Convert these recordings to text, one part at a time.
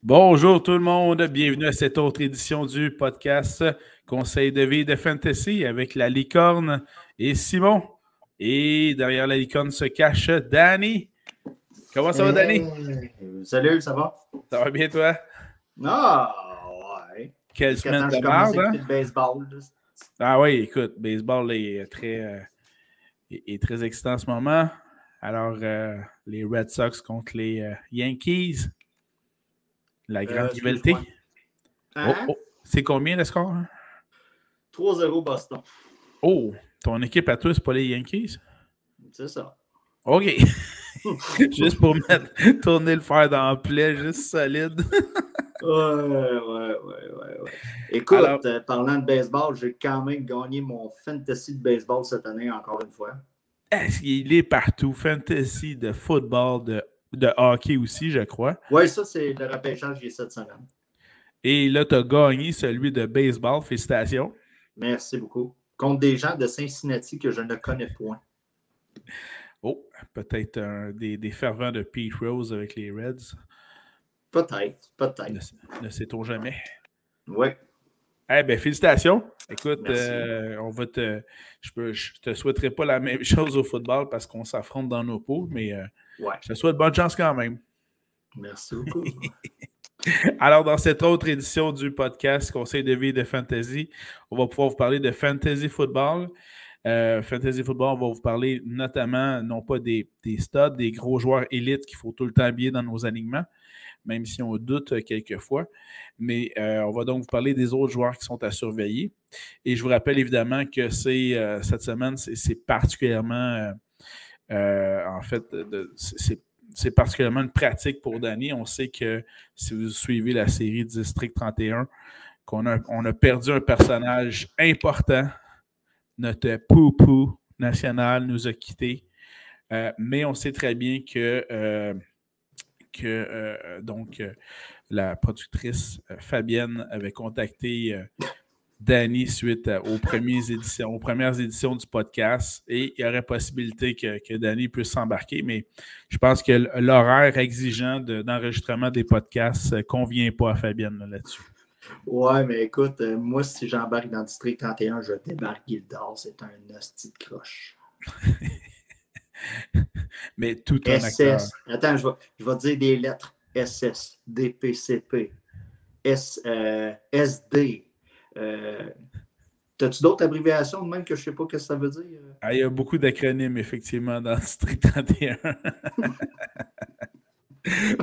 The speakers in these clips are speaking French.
Bonjour tout le monde, bienvenue à cette autre édition du podcast Conseil de vie de Fantasy avec la licorne et Simon. Et derrière la licorne se cache Danny. Comment ça va, Danny? Salut, ça va? Ça va bien, toi? Ah, ouais. Quelle Jusqu'à semaine temps que de je commence à merde, écouter hein? le baseball. Là. Ah oui, écoute, baseball là, est très excitant en ce moment. Alors, les Red Sox contre les Yankees, la grande rivalité. Excuse-moi. Hein? Oh, c'est combien le score? 3-0 Boston. Oh, ton équipe à toi, c'est pas les Yankees? C'est ça. OK. Juste pour tourner le fer dans le plaie, juste solide. Ouais. Écoute, Alors, parlant de baseball, j'ai quand même gagné mon fantasy de baseball cette année, encore une fois. il est partout. Fantasy, de football, de hockey aussi, je crois. Oui, ça, c'est le repêchage qui est cette semaine. Et là, tu as gagné celui de baseball. Félicitations. Merci beaucoup. Contre des gens de Cincinnati que je ne connais point. Oh, peut-être des fervents de Pete Rose avec les Reds. Peut-être. Ne sait-on jamais. Oui. Eh bien, félicitations. Écoute, je te souhaiterais pas la même chose au football parce qu'on s'affronte dans nos pots, mais je te souhaite bonne chance quand même. Merci beaucoup. Alors, dans cette autre édition du podcast Conseil de vie de Fantasy, on va pouvoir vous parler de Fantasy Football. Fantasy Football, on va vous parler notamment, non pas des studs, des gros joueurs élites qu'il faut tout le temps habiller dans nos alignements, même si on doute quelquefois. Mais on va donc vous parler des autres joueurs qui sont à surveiller. Et je vous rappelle évidemment que cette semaine, c'est particulièrement, en fait, c'est particulièrement une pratique pour Danny. On sait que si vous suivez la série District 31, on a perdu un personnage important. Notre poupou national nous a quittés. Mais on sait très bien que la productrice Fabienne avait contacté Danny suite aux premières éditions du podcast et il y aurait possibilité que Danny puisse s'embarquer, mais je pense que l'horaire exigeant d'enregistrement des podcasts ne convient pas à Fabienne là-dessus. Ouais, mais écoute, moi, si j'embarque dans le District 31, je débarque Gildor. C'est un hostie de croche. Mais tout un acteur. Attends, je vais dire des lettres. SS, DPCP, SD. T'as-tu d'autres abréviations de même que je sais pas ce que ça veut dire? Il y a beaucoup d'acronymes, effectivement, dans le District 31.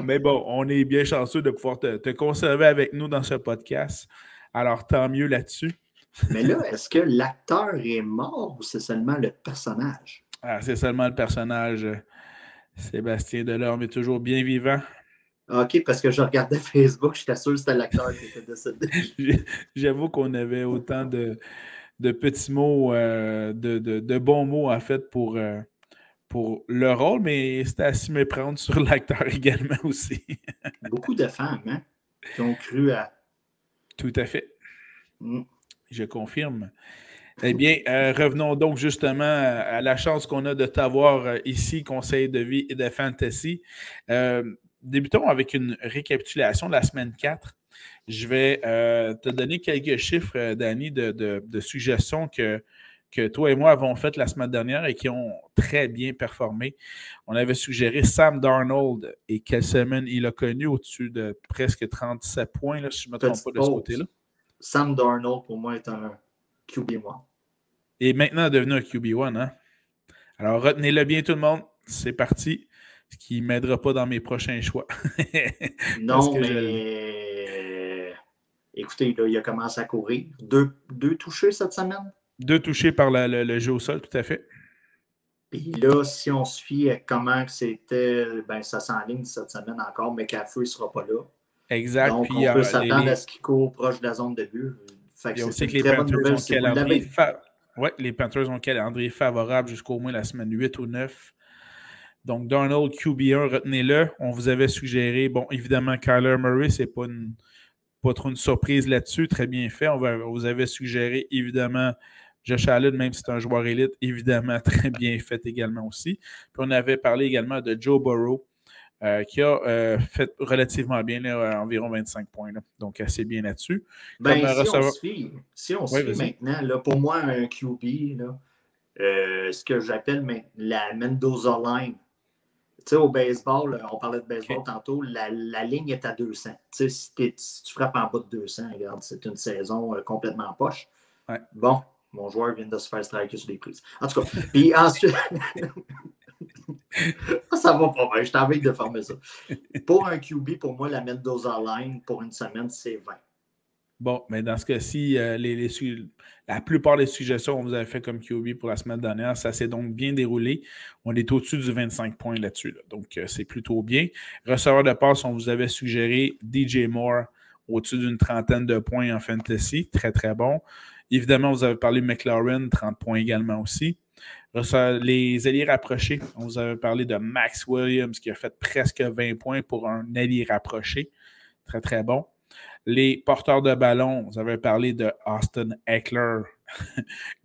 Mais bon, on est bien chanceux de pouvoir te conserver avec nous dans ce podcast. Alors, tant mieux là-dessus. Mais là, est-ce que l'acteur est mort ou c'est seulement le personnage? Ah, c'est seulement le personnage. Sébastien Delorme est toujours bien vivant. OK, parce que je regardais Facebook, j'étais sûr que c'était l'acteur qui était décédé. J'avoue qu'on avait autant de petits mots, de bons mots, en fait, pour le rôle, mais c'était à s'y méprendre sur l'acteur également aussi. Beaucoup de femmes, hein, qui ont cru à... Tout à fait. Je confirme. Eh bien, revenons donc justement à la chance qu'on a de t'avoir ici, Conseil de vie et de Fantasy. Débutons avec une récapitulation de la semaine 4. Je vais te donner quelques chiffres, Danny, de suggestions que toi et moi avons faites la semaine dernière et qui ont très bien performé. On avait suggéré Sam Darnold et quelle semaine il a connu au-dessus de presque 37 points, là, si je ne me trompe pas de ce côté-là. Sam Darnold, pour moi, est un QB1. Et maintenant devenu un QB1, hein? Alors, retenez-le bien tout le monde. C'est parti. Ce qui ne m'aidera pas dans mes prochains choix. Non, mais... Écoutez, là, il a commencé à courir. Deux touchés cette semaine? 2 touchés par le jeu au sol, tout à fait. Puis là, si on se fie à comment c'était, ben ça s'enligne cette semaine encore, mais Cafu ne sera pas là. Exact. Donc, puis, on peut s'attendre à ce qu'il court proche de la zone de but. Fait que c'est une très bonne nouvelle si vous l'avez. Oui, les Panthers ont un calendrier favorable jusqu'au moins la semaine 8 ou 9. Donc, Darnold, QB1, retenez-le. On vous avait suggéré, bon, évidemment, Kyler Murray, c'est pas trop une surprise là-dessus. Très bien fait. On vous avait suggéré, évidemment, Josh Allen, même si c'est un joueur élite, évidemment, très bien fait également aussi. Puis on avait parlé également de Joe Burrow. qui a fait relativement bien, là, environ 25 points. Là. Donc, assez bien là-dessus. Ben, Comme receveur... si on se fie maintenant, là, pour moi, un QB, là, ce que j'appelle la Mendoza line. Tu sais, au baseball, on parlait de baseball tantôt, la ligne est à 200. Tu sais, si tu frappes en bas de 200, regarde, c'est une saison complètement poche. Ouais. Bon, mon joueur vient de se faire striker sur des prises. En tout cas, puis ensuite, ça va pas bien, je t'envie de fermer ça. Pour un QB, pour moi, la Mendoza line, pour une semaine, c'est 20. Bon, mais dans ce cas-ci, la plupart des suggestions qu'on vous avait fait comme QB pour la semaine dernière, ça s'est donc bien déroulé. On est au-dessus du 25 points là-dessus. Là. Donc, c'est plutôt bien. Receveur de passe, on vous avait suggéré DJ Moore au-dessus d'une trentaine de points en fantasy. Très, très bon. Évidemment, vous avez parlé de McLaurin, 30 points également aussi. Les alliés rapprochés, on vous avait parlé de Max Williams qui a fait presque 20 points pour un allié rapproché. Très, très bon. Les porteurs de ballon, vous avez parlé de Austin Eckler.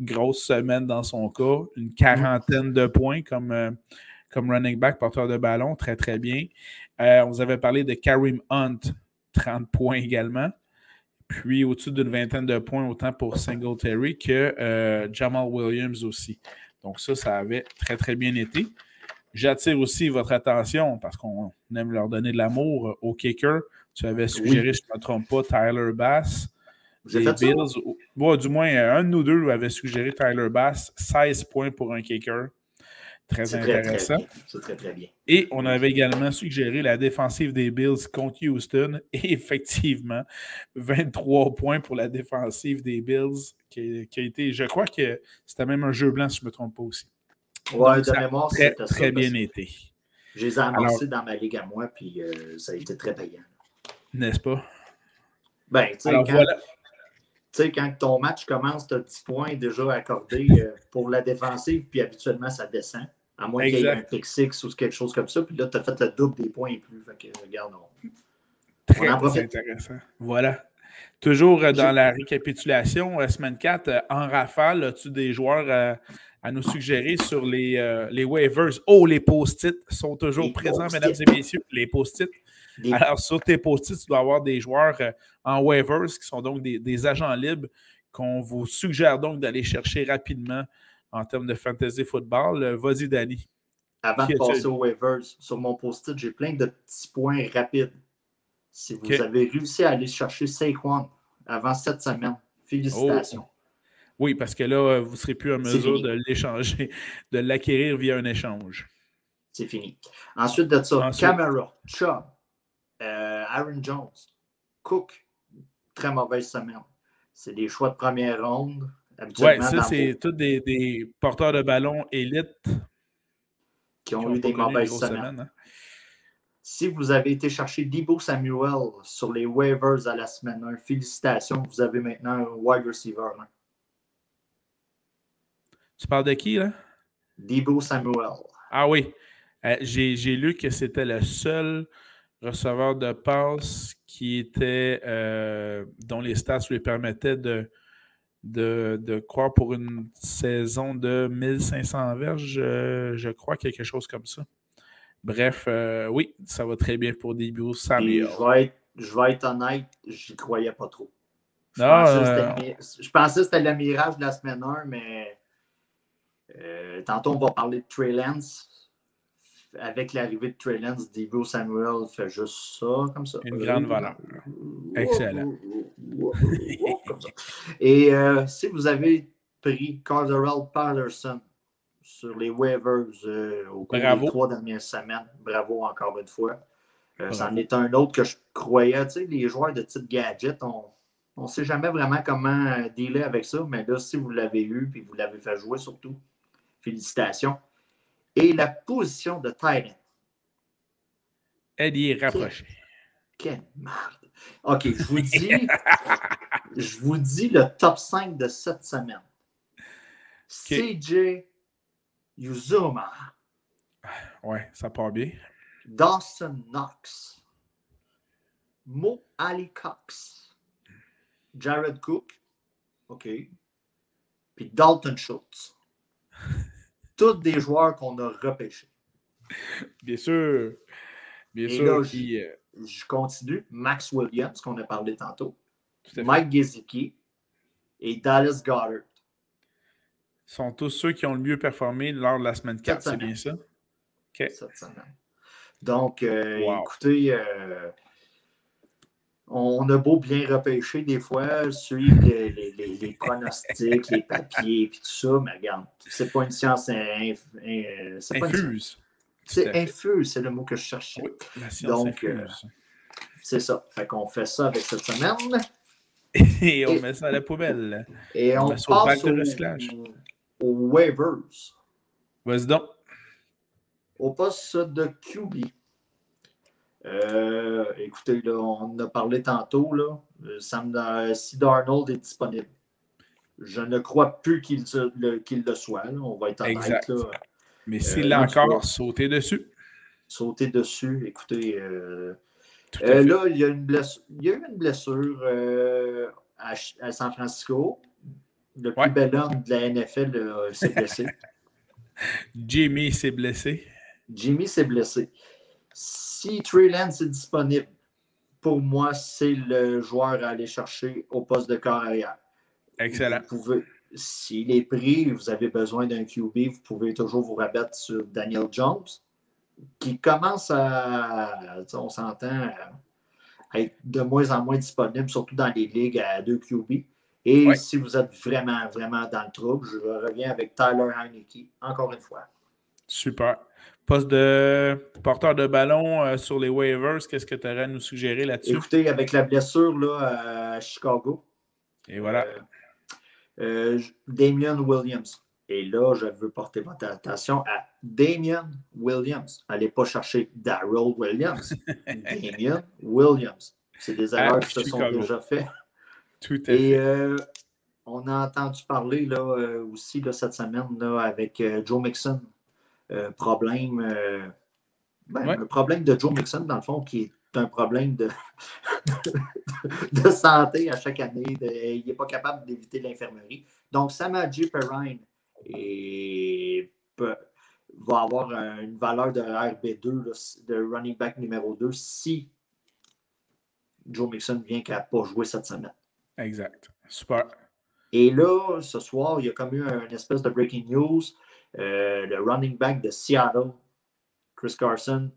Grosse semaine dans son cas. Une quarantaine de points comme running back, porteur de ballon. Très, très bien. On vous avait parlé de Kareem Hunt. 30 points également. Puis au-dessus d'une vingtaine de points, autant pour Singletary que Jamal Williams aussi. Donc ça avait très, très bien été. J'attire aussi votre attention, parce qu'on aime leur donner de l'amour, au kicker. Tu avais suggéré, je ne me trompe pas, Tyler Bass. Des Bills. Bon, du moins, un de nous deux avait suggéré Tyler Bass. 16 points pour un kicker. Très intéressant. C'est très, très bien. Et on avait également suggéré la défensive des Bills contre Houston. Et effectivement, 23 points pour la défensive des Bills, qui a été, je crois que c'était même un jeu blanc, si je ne me trompe pas aussi. Ouais, de mémoire, c'était ça. Très bien été. Je les ai amorcés dans ma ligue à moi, puis ça a été très payant. N'est-ce pas? Ben, tu sais, voilà. Quand ton match commence, tu as 10 points déjà accordés pour la défensive, puis habituellement, ça descend. À moins qu'il y ait un pick six ou quelque chose comme ça, puis là, tu as fait le double des points et plus. Fait que, regarde, Très intéressant. Voilà. Toujours dans la récapitulation, semaine 4, en rafale, as-tu des joueurs à nous suggérer sur les waivers? Oh, les post-it sont toujours présents, mesdames et messieurs. Les post-it. Alors, sur tes post-it, tu dois avoir des joueurs en waivers qui sont donc des agents libres qu'on vous suggère donc d'aller chercher rapidement en termes de fantasy football. Vas-y, Danny. Avant de passer aux waivers, sur mon post-it, j'ai plein de petits points rapides. Si vous avez réussi à aller chercher Saquon avant cette semaine, félicitations. Oh. Oui, parce que là, vous ne serez plus en mesure de l'échanger, de l'acquérir via un échange. C'est fini. Ensuite de ça, Camara, Chubb, Aaron Jones, Cook, très mauvaise semaine. C'est des choix de première ronde. Oui, ça, c'est tous des porteurs de ballon élites qui ont eu des mauvaises semaines. Hein? Si vous avez été chercher Deebo Samuel sur les waivers à la semaine 1, félicitations, vous avez maintenant un wide receiver. Hein? Tu parles de qui, là? Deebo Samuel. Ah oui. J'ai lu que c'était le seul receveur de passe qui était dont les stats lui permettaient de croire pour une saison de 1500 verges, je crois, quelque chose comme ça. Bref, oui, ça va très bien pour Deebo Samuel. Je vais être honnête, j'y croyais pas trop. Je pensais que c'était le mirage de la semaine 1, mais tantôt on va parler de Trey Lance. Avec l'arrivée de Trey Lance, Deebo Samuel fait juste ça, comme ça. Une grande valeur. Excellent. Comme ça. Et si vous avez pris Cordarrelle Patterson sur les waivers au cours des 3 dernières semaines, bravo encore une fois. C'en est un autre que je croyais, tu sais, les joueurs de type gadget, on ne sait jamais vraiment comment dealer avec ça, mais là, si vous l'avez eu et vous l'avez fait jouer surtout, félicitations. Et la position de Titan. Elle y est rapprochée. Quelle merde. OK, je vous dis le top 5 de cette semaine. CJ Uzomah. Ouais, ça part bien. Dawson Knox. Mo Ali Cox. Jared Cook. OK. Puis Dalton Schultz. Tous des joueurs qu'on a repêchés. Bien sûr. Bien Et sûr. Là, je continue. Max Williams, qu'on a parlé tantôt. Tout Mike Gesicki et Dallas Goedert. Sont tous ceux qui ont le mieux performé lors de la semaine 4, c'est bien ça? OK. Cette semaine. Donc, Wow. écoutez, on a beau bien repêcher des fois, suivre les pronostics, les papiers et tout ça, mais regarde, c'est pas une science infuse. C'est infuse, c'est le mot que je cherchais. Oui, la science infuse. C'est ça. Fait qu'on fait ça avec cette semaine. Et on met ça à la poubelle. Et on passe de recyclage. Aux waivers. Vas-y donc. Au poste de QB. Écoutez, là, on en a parlé tantôt. Là. Si Darnold est disponible, je ne crois plus qu'il le soit. Là. On va être honnête. Exact. Là. Mais s'il l'a encore, sauter dessus. Sauter dessus. Écoutez, là, il y a eu une blessure à San Francisco. Le plus bel homme de la NFL s'est blessé. Jimmy s'est blessé. Si Trey Lance est disponible, pour moi, c'est le joueur à aller chercher au poste de corps arrière. Excellent. S'il est pris, vous avez besoin d'un QB, vous pouvez toujours vous rabattre sur Daniel Jones, qui commence on s'entend, à être de moins en moins disponible, surtout dans les ligues à 2 QB. Et si vous êtes vraiment, vraiment dans le trouble, je reviens avec Tyler Heinicke, encore une fois. Super. Poste de porteur de ballon sur les waivers, qu'est-ce que tu aurais à nous suggérer là-dessus? Écoutez, avec la blessure là, à Chicago, et voilà. Damien Williams. Et là, je veux porter votre attention à Damien Williams. Allez pas chercher Darrell Williams. Damien Williams. C'est des erreurs qui se sont déjà faites. Tout à fait. On a entendu parler là, aussi là, cette semaine là, avec Joe Mixon. Un problème de Joe Mixon, dans le fond, qui est un problème de santé à chaque année. Il n'est pas capable d'éviter l'infirmerie. Donc, Samaje Perine va avoir une valeur de RB2, là, de running back numéro 2, si Joe Mixon vient qu'à pas jouer cette semaine. Exact. Super. Et là, ce soir, il y a comme eu une espèce de breaking news. Le running back de Seattle, Chris Carson,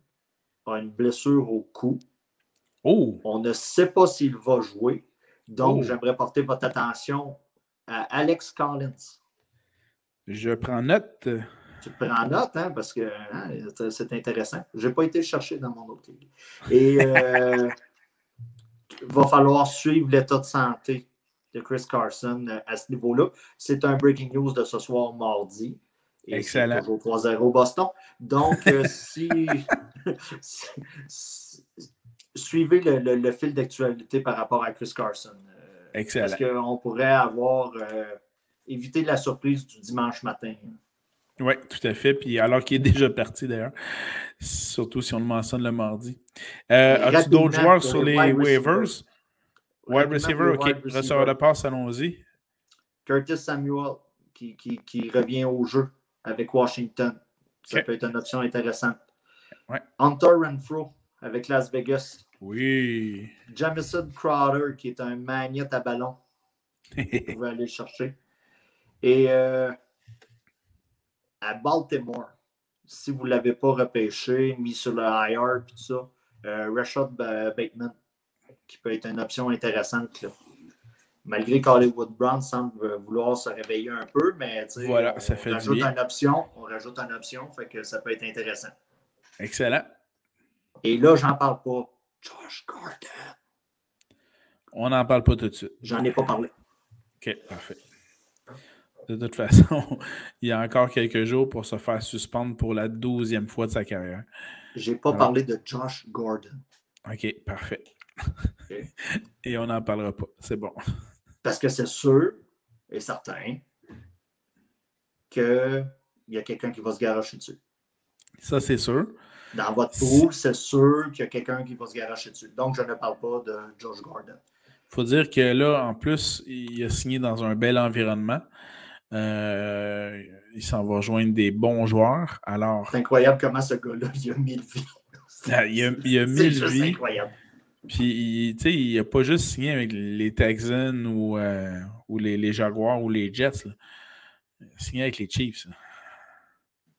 a une blessure au cou. Oh. On ne sait pas s'il va jouer. Donc, j'aimerais porter votre attention à Alex Collins. Je prends note. Tu prends note, hein, parce que c'est intéressant. Je n'ai pas été le chercher dans mon autre ligue. Et il va falloir suivre l'état de santé de Chris Carson à ce niveau-là. C'est un breaking news de ce soir, mardi. Et excellent. C'est toujours 3-0 Boston. Donc, suivez le fil d'actualité par rapport à Chris Carson. Excellent. Parce qu'on pourrait éviter la surprise du dimanche matin. Oui, tout à fait. Puis alors qu'il est déjà parti d'ailleurs, surtout si on le mentionne le mardi. As-tu d'autres joueurs sur les waivers? Wide receiver, OK. Receveur de passe, allons-y. Curtis Samuel qui revient au jeu avec Washington. Ça peut être une option intéressante. Ouais. Hunter Renfrow avec Las Vegas. Oui. Jamison Crowder qui est un magnète à ballon. Vous pouvez aller le chercher. Et à Baltimore, si vous ne l'avez pas repêché, mis sur le IR et tout ça, Rashad Bateman, qui peut être une option intéressante. Là. Malgré qu'Hollywood Brown semble vouloir se réveiller un peu, mais voilà, ça fait rajoute une option. On rajoute une option, fait que ça peut être intéressant. Excellent. Et là, j'en parle pas. Josh Gordon. On n'en parle pas tout de suite. J'en ai pas parlé. OK, parfait. De toute façon, il y a encore quelques jours pour se faire suspendre pour la 12e fois de sa carrière. J'ai pas parlé de Josh Gordon. OK, parfait. Okay. Et on n'en parlera pas. C'est bon. Parce que c'est sûr et certain qu'il y a quelqu'un qui va se garocher dessus. Ça, c'est sûr. Dans votre pool, c'est sûr qu'il y a quelqu'un qui va se garocher dessus. Donc, je ne parle pas de Josh Gordon. Il faut dire que là, en plus, il a signé dans un bel environnement. Il s'en va rejoindre des bons joueurs. Alors... C'est incroyable comment ce gars-là, il a 1000 vies. Il a 1000 vies. Incroyable. Puis, tu sais, il n'a pas juste signé avec les Texans ou les Jaguars ou les Jets. Là. Il a signé avec les Chiefs, là,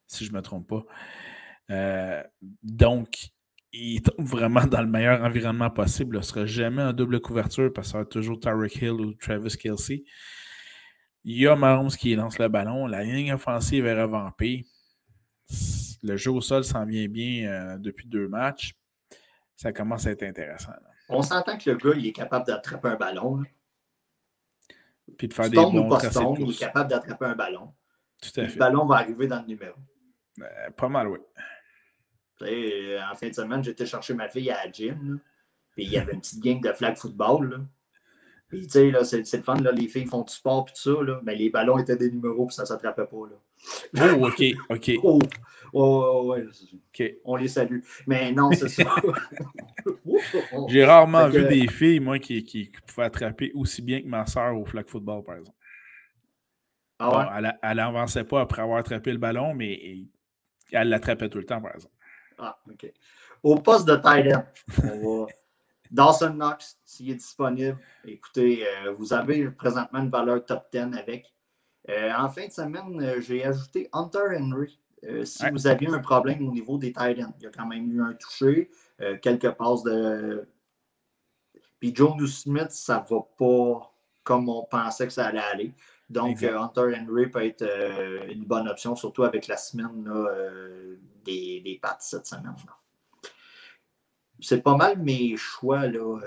si je ne me trompe pas. Donc, il tombe vraiment dans le meilleur environnement possible. Il ne sera jamais en double couverture parce que ça va être toujours Tyreek Hill ou Travis Kelce. Il y a Mahomes qui lance le ballon. La ligne offensive est revampée. Le jeu au sol s'en vient bien depuis 2 matchs. Ça commence à être intéressant. Là. On s'entend que le gars, il est capable d'attraper un ballon. Là. Puis de faire des bons tracés de course. Il est capable d'attraper un ballon. Tout à fait. Le ballon va arriver dans le numéro. Pas mal, oui. En fin de semaine, j'étais chercher ma fille à la gym. Là, puis il y avait une petite gang de flag football. Là. Puis, tu sais, là, c'est le fun, là, les filles font du sport et tout ça, là, mais les ballons étaient des numéros puis ça ne s'attrapait pas. Là. Oh, OK. Ouais. Okay. On les salue. Mais non, c'est ça. J'ai rarement vu des filles, moi, qui pouvaient attraper aussi bien que ma soeur au flag football, par exemple. Ah ouais? Bon, elle n'avançait pas après avoir attrapé le ballon, mais elle l'attrapait tout le temps, par exemple. Ah, OK. Au poste de tight end, on va... Dawson Knox, s'il est disponible, écoutez, vous avez présentement une valeur top 10 avec. En fin de semaine, j'ai ajouté Hunter Henry. Si vous aviez un problème au niveau des tight ends, il y a quand même eu un touché, quelques passes de... Puis Jonnu Smith, ça ne va pas comme on pensait que ça allait aller. Donc, Hunter Henry peut être une bonne option, surtout avec la semaine là, des Pats cette semaine. Là. C'est pas mal mes choix là,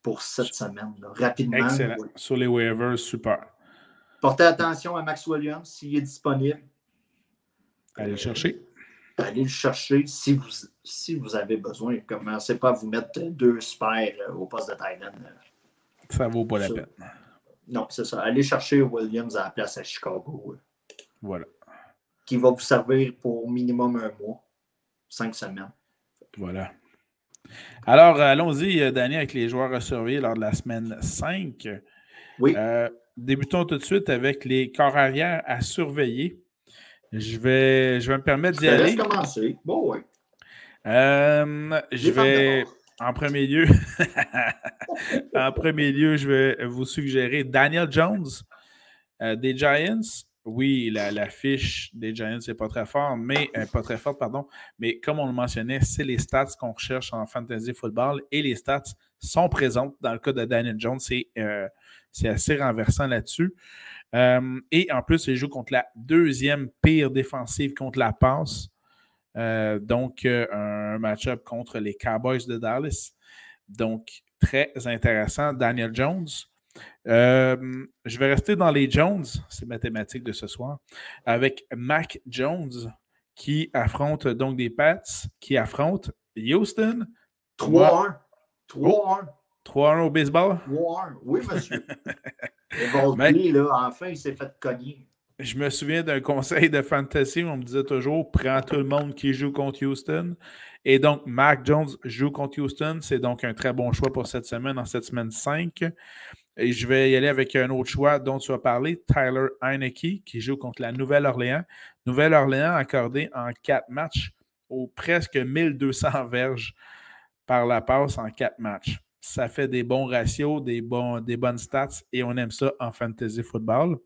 pour cette semaine. Là. Rapidement. Excellent. Oui. Sur les waivers, super. Portez attention à Max Williams s'il est disponible. Allez le chercher. Allez le chercher si vous avez besoin. Commencez pas à vous mettre 2 spares au poste de tight end. Ça vaut pas la peine. Non, c'est ça. Allez chercher Williams à la place à Chicago. Voilà. Qui va vous servir pour minimum 1 mois. 5 semaines. Voilà. Alors, allons-y, Danny, avec les joueurs à surveiller lors de la semaine 5. Oui. Débutons tout de suite avec les corps arrière à surveiller. Je vais me permettre d'y aller. Je vais commencer. Bon, oui. Je vais, en premier lieu, je vais vous suggérer Daniel Jones des Giants. Oui, la fiche des Giants n'est pas très forte, mais comme on le mentionnait, c'est les stats qu'on recherche en fantasy football et les stats sont présentes dans le cas de Daniel Jones. C'est assez renversant là-dessus. Et en plus, il joue contre la 2e pire défensive contre la passe. Donc, un match-up contre les Cowboys de Dallas. Donc, très intéressant. Daniel Jones. Je vais rester dans les Jones, c'est mathématique de ce soir, avec Mac Jones qui affronte donc des Pats, qui affrontent Houston. 3-1. 3-1 au baseball? 3-1, oui, monsieur. Et Volpi, là, enfin, il s'est fait cogner. Je me souviens d'un conseil de fantasy où on me disait toujours « Prends tout le monde qui joue contre Houston ». Et donc, Mac Jones joue contre Houston. C'est donc un très bon choix pour cette semaine, en cette semaine 5. Et je vais y aller avec un autre choix dont tu as parlé, Tyler Heinicke, qui joue contre la Nouvelle-Orléans. Nouvelle-Orléans accordé en 4 matchs aux presque 1200 verges par la passe en 4 matchs. Ça fait des bons ratios, des bonnes stats et on aime ça en fantasy football.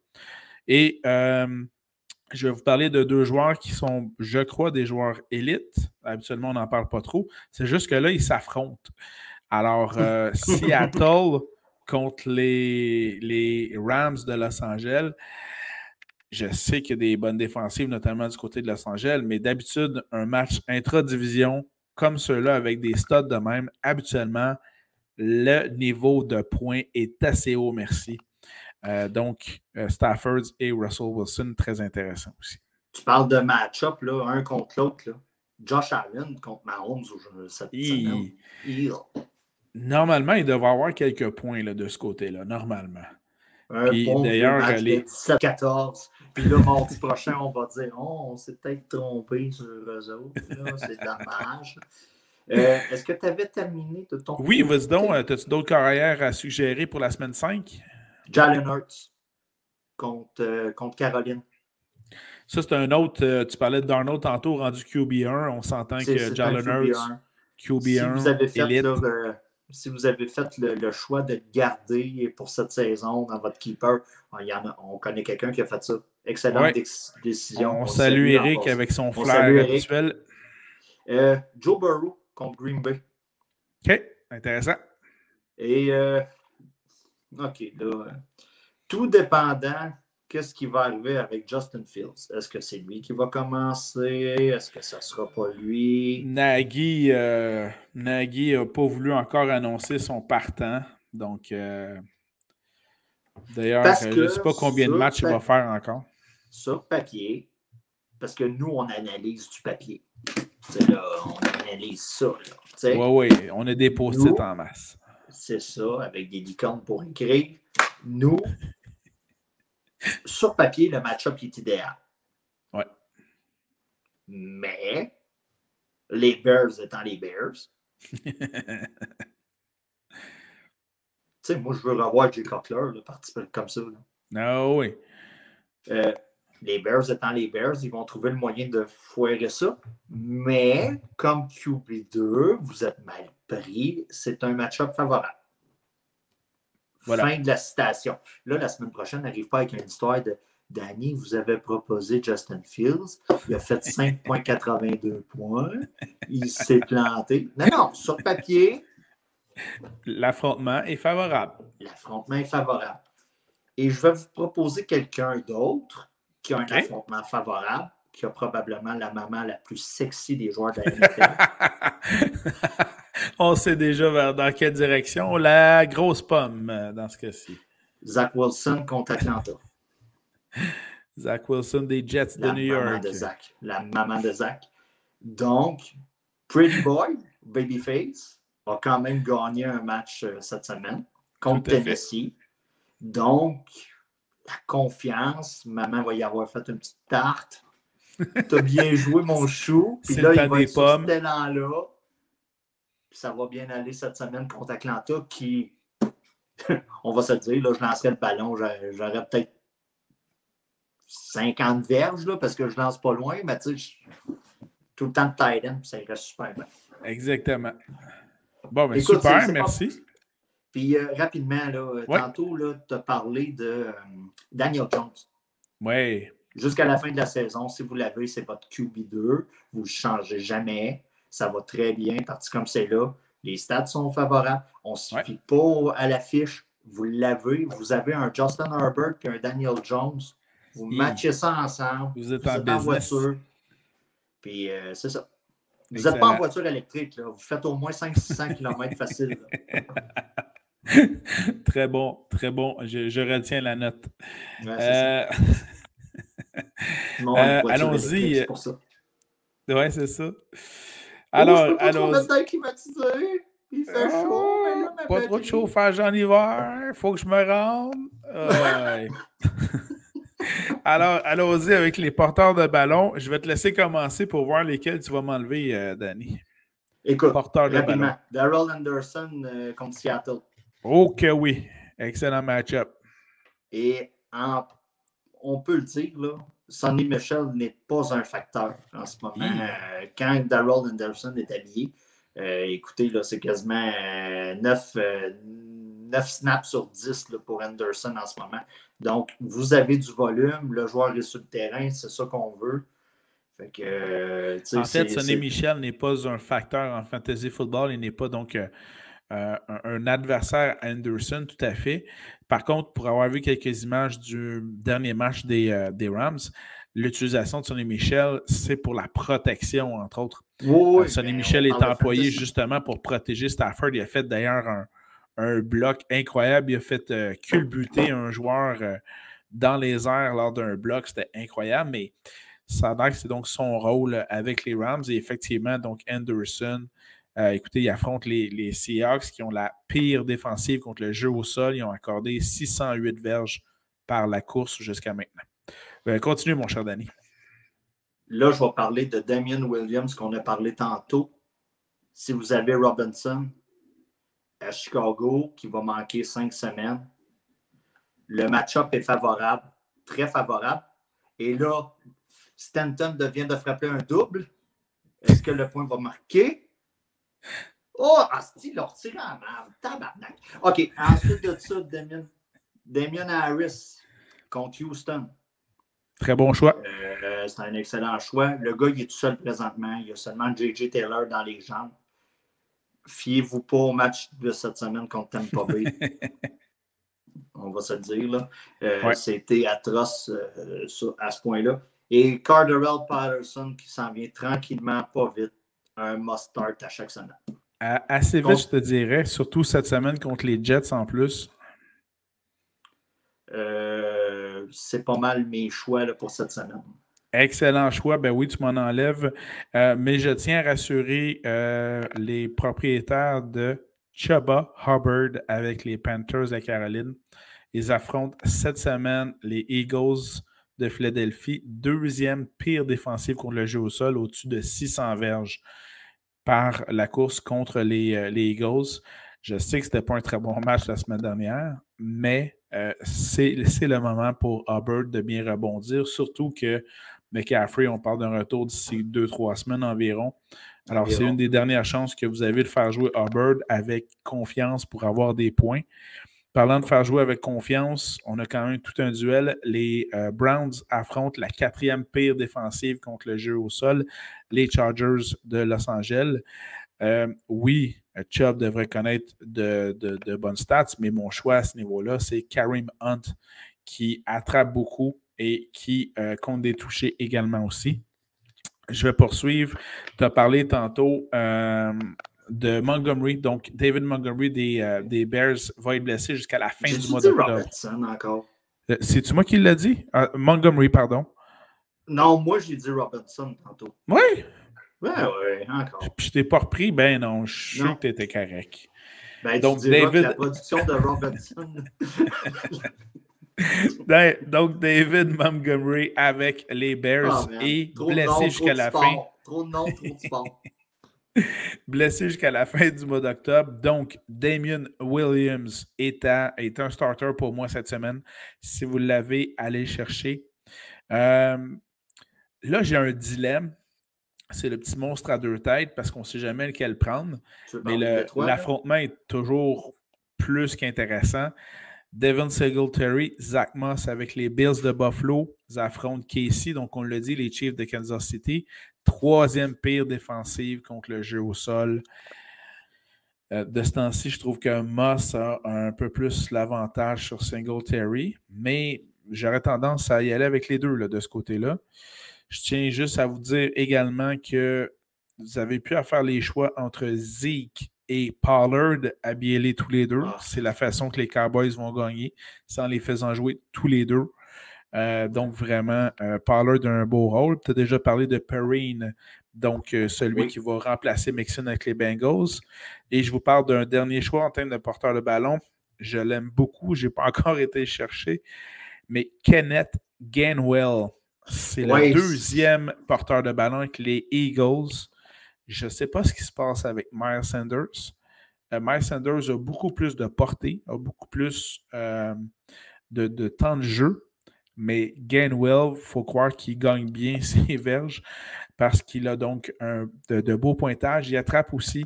Et je vais vous parler de 2 joueurs qui sont, je crois, des joueurs élites. Habituellement, on n'en parle pas trop. C'est juste que là, ils s'affrontent. Alors, Seattle contre les Rams de Los Angeles, je sais qu'il y a des bonnes défensives, notamment du côté de Los Angeles, mais d'habitude, un match intra-division comme ceux-là, avec des studs de même, habituellement, le niveau de points est assez haut, merci. Donc, Stafford et Russell Wilson, très intéressant aussi. Tu parles de match-up, là, un contre l'autre. Là. Josh Allen contre Mahomes cette semaine. Normalement, il devrait avoir quelques points là, de ce côté-là, normalement. Puis, bon d'ailleurs, les 17-14. Puis là, mardi prochain, on va dire on s'est peut-être trompé sur eux autres. C'est dommage. Est-ce que tu avais terminé de ton Oui, vas-y donc. As-tu d'autres carrières à suggérer pour la semaine 5? Jalen Hurts contre Caroline. Ça, c'est un autre. Tu parlais de Darnold tantôt, rendu QB1. On s'entend que Jalen Hurts, QB1, élite. Si vous avez fait le choix de garder pour cette saison dans votre keeper, on connaît quelqu'un qui a fait ça. Excellente décision. On salue Eric avec son flair habituel. Joe Burrow contre Green Bay. OK, intéressant. Et, OK, là, tout dépendant, qu'est-ce qui va arriver avec Justin Fields? Est-ce que c'est lui qui va commencer? Est-ce que ça ne sera pas lui? Nagy n'a pas voulu encore annoncer son partant. Donc, d'ailleurs, je ne sais pas combien de matchs il va faire encore. Sur papier, parce que nous, on analyse du papier. Là, on analyse ça. Oui, on a des post-it en masse. C'est ça, avec des licornes pour écrire. Nous, sur papier, le match-up est idéal. Ouais. Mais, les Bears étant les Bears, moi, je veux revoir Jay Cutler participer comme ça. Ah oui. Les Bears étant les Bears, ils vont trouver le moyen de foirer ça. Mais, comme QB2, vous êtes mal pris. C'est un match-up favorable. Voilà. Fin de la citation. Là, la semaine prochaine, n'arrive pas avec une histoire de Danny, vous avez proposé Justin Fields. Il a fait 5,82 points. Il s'est planté. Non, sur papier. L'affrontement est favorable. L'affrontement est favorable. Et je vais vous proposer quelqu'un d'autre qui a un affrontement favorable, qui a probablement la maman la plus sexy des joueurs de la NFL. On sait déjà dans quelle direction. La grosse pomme, dans ce cas-ci. Zach Wilson contre Atlanta. Zach Wilson des Jets de New York. La maman de Zach. Donc, Pretty Boy, Babyface, a quand même gagné un match cette semaine contre Tennessee. Donc, la confiance, maman va y avoir fait une petite tarte. T'as bien joué, mon chou. Puis là, il va être sur cet élan-là. Puis ça va bien aller cette semaine contre Atlanta qui, on va se le dire, là, je lancerais le ballon, j'aurais peut-être 50 verges, là, parce que je lance pas loin, mais tu sais, tout le temps de tight end, ça irait super bien. Exactement. Bon, ben écoute, super, merci. Pas... Puis rapidement, là, tantôt, tu as parlé de Daniel Jones. Oui. Jusqu'à la fin de la saison, si vous l'avez, c'est votre QB2. Vous ne changez jamais. Ça va très bien, parti comme c'est là. Les stats sont favorables. On ne se fie pas à l'affiche. Vous l'avez. Vous avez un Justin Herbert et un Daniel Jones. Vous matchez ça ensemble. Vous êtes en voiture. Puis c'est ça. Vous n'êtes pas en voiture électrique. Là. Vous faites au moins 500-600 km facile. Très bon, très bon. Je retiens la note. Ouais, allons-y. C'est pour ça. Ouais, c'est ça. Alors, je peux pas trop mettre d'air climatisé. Il fait chaud. Mais là, pas trop de chauffage en hiver. Il faut que je me rende. Alors, allons-y avec les porteurs de ballon. Je vais te laisser commencer pour voir lesquels tu vas m'enlever, Danny. Écoute, rapidement. Darrell Anderson contre Seattle. Oh que oui. Excellent match-up. Et on peut le dire, là, Sonny Michel n'est pas un facteur en ce moment. Quand Darrell Anderson est habillé, écoutez, là, c'est quasiment 9 snaps sur 10 là, pour Anderson en ce moment. Donc, vous avez du volume, le joueur est sur le terrain, c'est ça qu'on veut. Fait que, en fait, Sonny Michel n'est pas un facteur en fantasy football. Il n'est pas donc un adversaire à Anderson, tout à fait. Par contre, pour avoir vu quelques images du dernier match des Rams, l'utilisation de Sonny Michel, c'est pour la protection, entre autres. Sonny Michel est employé justement pour protéger Stafford. Il a fait d'ailleurs un bloc incroyable. Il a fait culbuter un joueur dans les airs lors d'un bloc. C'était incroyable, mais ça a l'air que c'est donc son rôle avec les Rams. Et effectivement, donc Anderson, écoutez, il affronte les Seahawks qui ont la pire défensive contre le jeu au sol. Ils ont accordé 608 verges par la course jusqu'à maintenant. Continue, mon cher Danny. Là, je vais parler de Damien Williams qu'on a parlé tantôt. Si vous avez Robinson à Chicago qui va manquer 5 semaines, le match-up est favorable, très favorable. Et là, Stanton vient de frapper un double. Est-ce que le point va marquer? Oh, Asti, il l'a retiré en marde. Tabarnak. OK, ensuite de ça, Damien Harris contre Houston. Très bon choix. C'est un excellent choix. Le gars, il est tout seul présentement. Il y a seulement J.J. Taylor dans les jambes. Fiez-vous pas au match de cette semaine contre Tampa Bay. On va se le dire. Là. Ouais. C'était atroce à ce point-là. Et Cordarrelle Patterson qui s'en vient tranquillement, pas vite. Un must-start à chaque semaine. Assez vite, je te dirais. Surtout cette semaine contre les Jets en plus. C'est pas mal mes choix là, pour cette semaine. Excellent choix. Ben oui, tu m'en enlèves. Mais je tiens à rassurer les propriétaires de Chuba Hubbard avec les Panthers de Caroline. Ils affrontent cette semaine les Eagles de Philadelphie. Deuxième pire défensive contre le jeu au sol, au-dessus de 600 verges par la course contre les Eagles. Je sais que ce n'était pas un très bon match la semaine dernière, mais c'est le moment pour Hubbard de bien rebondir, surtout que McCaffrey, on parle d'un retour d'ici 2-3 semaines environ. Alors, c'est une des dernières chances que vous avez de faire jouer Hubbard avec confiance pour avoir des points. Parlant de faire jouer avec confiance, on a quand même tout un duel. Les Browns affrontent la 4e pire défensive contre le jeu au sol, les Chargers de Los Angeles. Oui, Chubb devrait connaître de bonnes stats, mais mon choix à ce niveau-là, c'est Kareem Hunt qui attrape beaucoup et qui compte des touchés également aussi. Je vais poursuivre. Tu as parlé tantôt de Montgomery. Donc, David Montgomery des Bears va être blessé jusqu'à la fin du mois d'octobre. Robinson encore. C'est-tu moi qui l'ai dit? Montgomery, pardon. Non, moi, j'ai dit Robinson tantôt. Oui? Oui, encore. Puis je t'ai pas repris? Ben non, je suis sûr que tu étais correct. Ben, donc, David... la production de Robinson... Donc, David Montgomery avec les Bears est blessé jusqu'à la fin. Trop de noms, trop de sport. Blessé jusqu'à la fin du mois d'octobre. Donc, Damien Williams est un starter pour moi cette semaine. Si vous l'avez, allez le chercher. Là, j'ai un dilemme. C'est le petit monstre à 2 têtes parce qu'on ne sait jamais lequel prendre. Mais l'affrontement est toujours plus qu'intéressant. Devin Singletary, Zach Moss avec les Bills de Buffalo. Ils affrontent Casey, donc on l'a dit, les Chiefs de Kansas City. 3e pire défensive contre le jeu au sol. De ce temps-ci, je trouve que Moss a un peu plus l'avantage sur Singletary, mais j'aurais tendance à y aller avec les deux là, de ce côté-là. Je tiens juste à vous dire également que vous avez pu faire les choix entre Zeke et Pollard, habillez-les tous les deux. C'est la façon que les Cowboys vont gagner, sans les faisant jouer tous les deux. Donc, vraiment, Pollard a un beau rôle. Tu as déjà parlé de Perrine, donc celui qui va remplacer Mixon avec les Bengals. Et je vous parle d'un dernier choix en termes de porteur de ballon. Je l'aime beaucoup. Je n'ai pas encore été chercher. Mais Kenneth Gainwell, c'est le 2e porteur de ballon avec les Eagles. Je ne sais pas ce qui se passe avec Miles Sanders. Miles Sanders a beaucoup plus de portée, a beaucoup plus de temps de jeu. Mais Gainwell, il faut croire qu'il gagne bien ses verges parce qu'il a donc de beaux pointages. Il attrape aussi.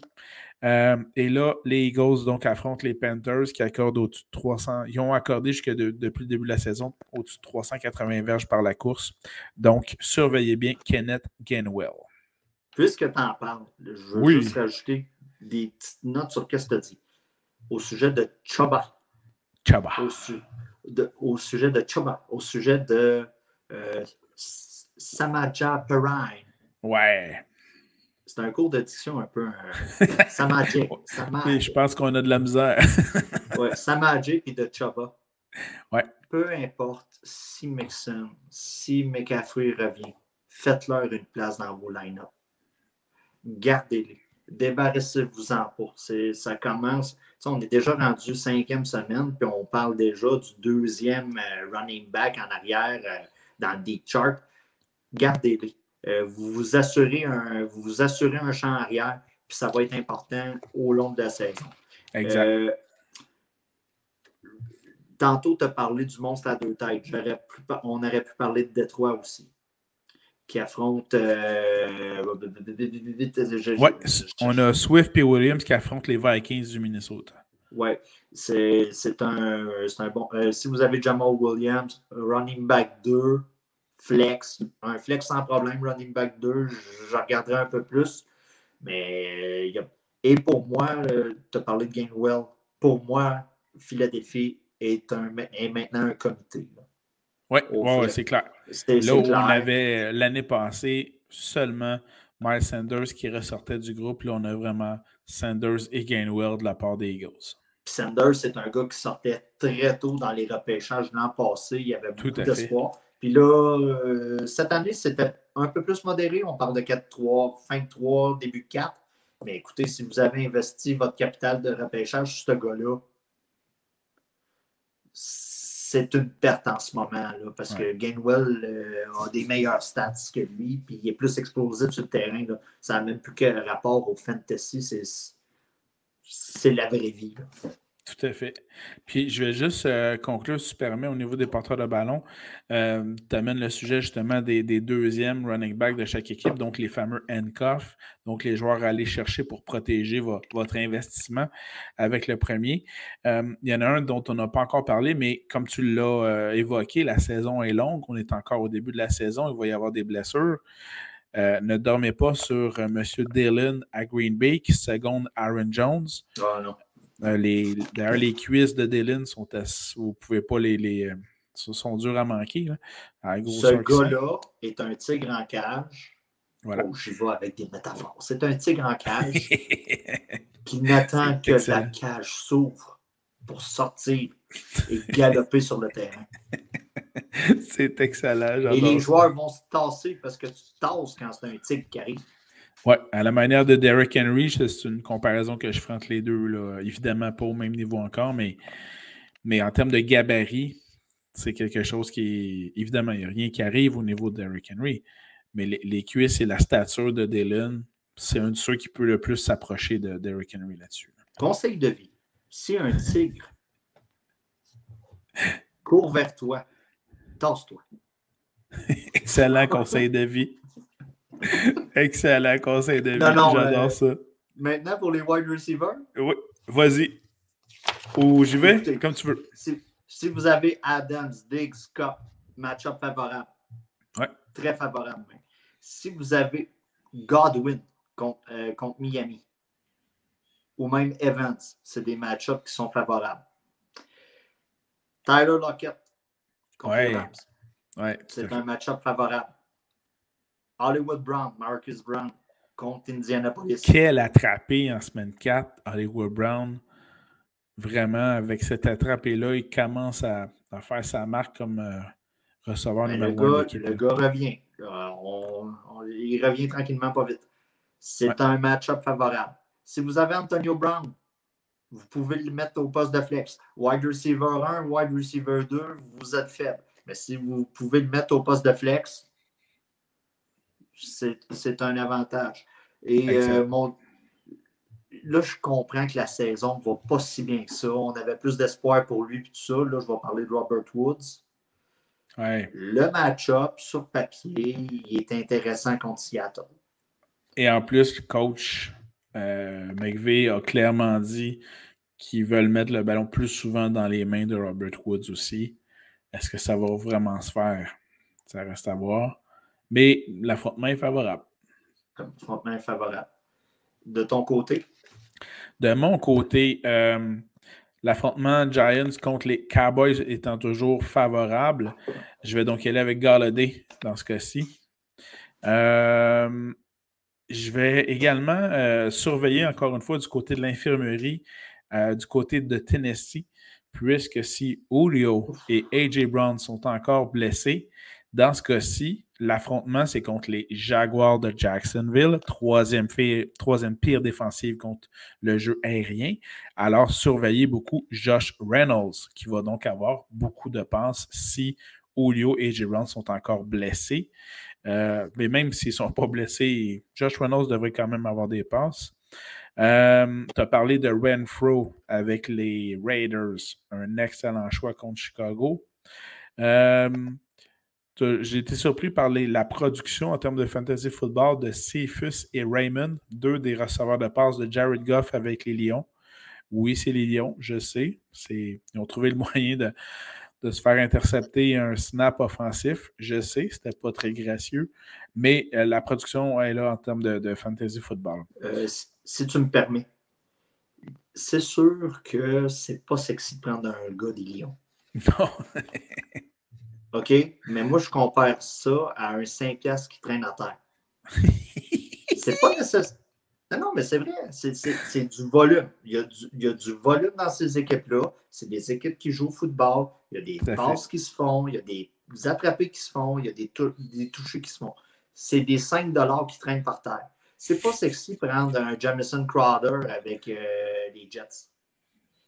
Et là, les Eagles donc affrontent les Panthers qui accordent au-dessus de 300. Ils ont accordé depuis le début de la saison au-dessus de 380 verges par la course. Donc, surveillez bien Kenneth Gainwell. Puisque tu en parles, je veux juste rajouter des petites notes sur ce que tu as dit. Au sujet de Chuba. Au sujet de Chuba. Au sujet de Samaja Perrine. Ouais. C'est un cours d'addiction un peu. Samaja. Je pense qu'on a de la misère. Ouais, Samaja et de Chuba. Ouais. Peu importe si Mixon, si McCaffrey revient, faites-leur une place dans vos line-up. Gardez-les. Débarrassez-vous-en pas. Ça commence. On est déjà rendu 5e semaine, puis on parle déjà du 2e running back en arrière dans le deep chart. Gardez-les. Vous vous assurez un champ arrière, puis ça va être important au long de la saison. Exact. Tantôt, tu as parlé du monstre à 2 têtes. On aurait pu parler de Détroit aussi. qui affrontent. On a Swift et Williams qui affrontent les Vikings du Minnesota. Oui, c'est un bon. Si vous avez Jamal Williams, running back 2, flex, un flex sans problème, running back 2, je regarderai un peu plus. Mais et pour moi, tu as parlé de Gainwell. Pour moi, Philadelphie est maintenant un comité. Oui, c'est clair. Là où on avait l'année passée seulement Miles Sanders qui ressortait du groupe, là, on a vraiment Sanders et Gainwell de la part des Eagles. Sanders, c'est un gars qui sortait très tôt dans les repêchages l'an passé. Il y avait beaucoup d'espoir. Puis là, cette année, c'était un peu plus modéré. On parle de 4-3, fin de 3, début de 4. Mais écoutez, si vous avez investi votre capital de repêchage sur ce gars-là, c'est une perte en ce moment, là, parce que Gainwell a des meilleurs stats que lui, puis il est plus explosif sur le terrain. Là. Ça n'a même plus que rapport au fantasy. C'est la vraie vie. Là. Tout à fait. Puis je vais juste conclure, si tu permets, au niveau des porteurs de ballon. Tu amènes le sujet justement des deuxièmes running backs de chaque équipe, donc les fameux handcuffs, donc les joueurs à aller chercher pour protéger votre investissement avec le premier. Il y en a un dont on n'a pas encore parlé, mais comme tu l'as évoqué, la saison est longue, on est encore au début de la saison, il va y avoir des blessures. Ne dormez pas sur M. Dillon à Green Bay qui seconde Aaron Jones. Oh non. D'ailleurs, les cuisses de Dillon sont vous ne pouvez pas sont durs à manquer. Là, ce gars-là est un tigre en cage. Voilà. Oh, j'y vais avec des métaphores. C'est un tigre en cage qui n'attend que la cage s'ouvre pour sortir et galoper sur le terrain. C'est excellent. Et les joueurs vont se tasser parce que tu te tasses quand c'est un tigre qui arrive. Oui, à la manière de Derrick Henry, c'est une comparaison que je ferai entre les deux. Là. Évidemment, pas au même niveau encore, mais en termes de gabarit, c'est quelque chose qui est... Évidemment, il n'y a rien qui arrive au niveau de Derrick Henry, mais les cuisses et la stature de Dillon, c'est un de ceux qui peut le plus s'approcher de Derrick Henry là-dessus. Conseil de vie. Si un tigre court vers toi, tasse-toi. Excellent conseil de vie. Excellent conseil de vie. J'adore ça. Maintenant, pour les wide receivers. Oui, vas-y. Ou j'y vais, écoutez, comme tu veux. Si vous avez Adams, Diggs, Cup, match-up favorable. Ouais. Très favorable. Même. Si vous avez Godwin contre Miami, ou même Evans, c'est des match-ups qui sont favorables. Tyler Lockett contre les Rams. Ouais, c'est un match-up favorable. Hollywood Brown, Marcus Brown contre Indianapolis. Quel attrapé en semaine 4, Hollywood Brown. Vraiment, avec cette attrapé-là, il commence à faire sa marque comme receveur numéro 1 de l'équipe. Le gars revient. Il revient tranquillement, pas vite. C'est un match-up favorable. Si vous avez Antonio Brown, vous pouvez le mettre au poste de flex. Wide receiver 1, wide receiver 2, vous êtes faible. Mais si vous pouvez le mettre au poste de flex, c'est un avantage. Et là, je comprends que la saison ne va pas si bien que ça. On avait plus d'espoir pour lui et tout ça. Là, je vais parler de Robert Woods. Ouais. Le match-up, sur papier, il est intéressant contre Seattle. Et en plus, le coach McVay a clairement dit qu'ils veulent mettre le ballon plus souvent dans les mains de Robert Woods aussi. Est-ce que ça va vraiment se faire? Ça reste à voir. Mais l'affrontement est favorable. L'affrontement est favorable. De ton côté? De mon côté, l'affrontement Giants contre les Cowboys étant toujours favorable, je vais donc y aller avec Galladay dans ce cas-ci. Je vais également surveiller encore une fois du côté de l'infirmerie, du côté de Tennessee, puisque si Julio et A.J. Brown sont encore blessés, dans ce cas-ci, l'affrontement, c'est contre les Jaguars de Jacksonville, troisième pire défensive contre le jeu aérien. Alors, surveillez beaucoup Josh Reynolds, qui va donc avoir beaucoup de passes si Julio et A.J. Brown sont encore blessés. Mais même s'ils ne sont pas blessés, Josh Reynolds devrait quand même avoir des passes. Tu as parlé de Renfro avec les Raiders, un excellent choix contre Chicago. J'ai été surpris par la production en termes de fantasy football de Cephus et Raymond, deux des receveurs de passe de Jared Goff avec les Lions. Oui, c'est les Lions, je sais. Ils ont trouvé le moyen de se faire intercepter un snap offensif. Je sais, c'était pas très gracieux, mais la production est là en termes de fantasy football. Si tu me permets, c'est sûr que c'est pas sexy de prendre un gars des Lions. Non. OK? Mais moi, je compare ça à un 5$ qui traîne à terre. C'est pas nécessaire. Non, mais c'est vrai. C'est du volume. Il y a du volume dans ces équipes-là. C'est des équipes qui jouent au football. Il y a des passes qui se font. Il y a des attrapés qui se font. Il y a des touchés qui se font. C'est des 5$ qui traînent par terre. C'est pas sexy de prendre un Jamison Crowder avec les Jets.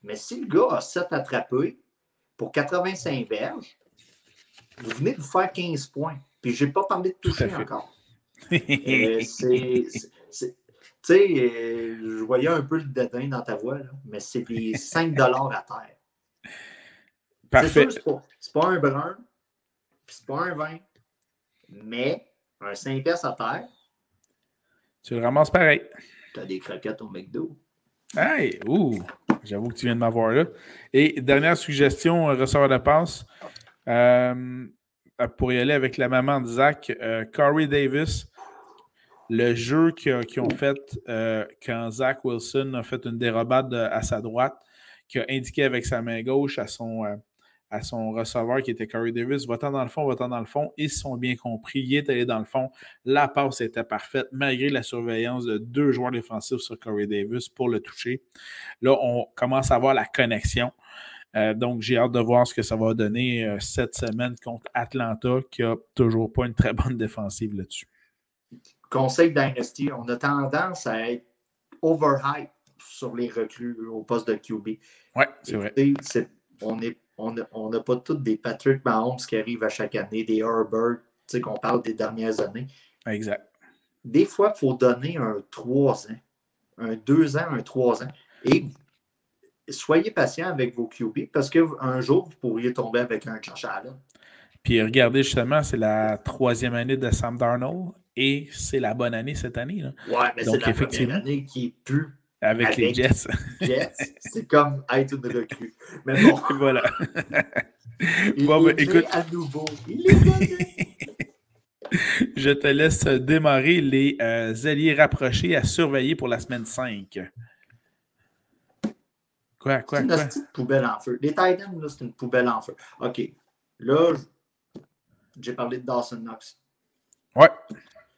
Mais si le gars a 7 attrapés pour 85 verges, vous venez de vous faire 15 points. Puis je n'ai pas parlé de toucher encore. Tu sais, je voyais un peu le dédain dans ta voix, là, mais c'est des 5$ à terre. Parfait. C'est sûr, c'est pas un brun, puis c'est pas un 20, mais un 5$ à terre. Tu le ramasses pareil. Tu as des croquettes au McDo. Hey! J'avoue que tu viens de m'avoir là. Et dernière suggestion, receveur de passe. Pour y aller avec la maman de Zach, Corey Davis, le jeu qu'ils ont fait quand Zach Wilson a fait une dérobade à sa droite, qui a indiqué avec sa main gauche à son receveur qui était Corey Davis, va-t'en dans le fond, va-t'en dans le fond. Ils se sont bien compris, il est allé dans le fond. La passe était parfaite, malgré la surveillance de 2 joueurs défensifs sur Corey Davis pour le toucher. Là, on commence à voir la connexion. Donc, j'ai hâte de voir ce que ça va donner cette semaine contre Atlanta, qui n'a toujours pas une très bonne défensive là-dessus. Conseil Dynasty, on a tendance à être overhype sur les recrues au poste de QB. Oui, c'est vrai. On n'a pas tous des Patrick Mahomes qui arrivent à chaque année, des Herbert, qu'on parle des dernières années. Exact. Des fois, il faut donner un 3 ans, un 2 ans, un 3 ans. Et soyez patient avec vos QB parce qu'un jour, vous pourriez tomber avec un Josh Allen. Puis regardez, justement, c'est la 3e année de Sam Darnold et c'est la bonne année cette année. Là. Ouais, mais donc, c'est la première année qui est plus avec les Jets. C'est comme être une recrue. Mais bon. Voilà. Écoute, à nouveau. Il est donné. Je te laisse démarrer les alliés rapprochés à surveiller pour la semaine 5. Quoi? C'est une petite poubelle en feu. Les Titans, là, c'est une poubelle en feu. OK. Là, j'ai parlé de Dawson Knox. Ouais.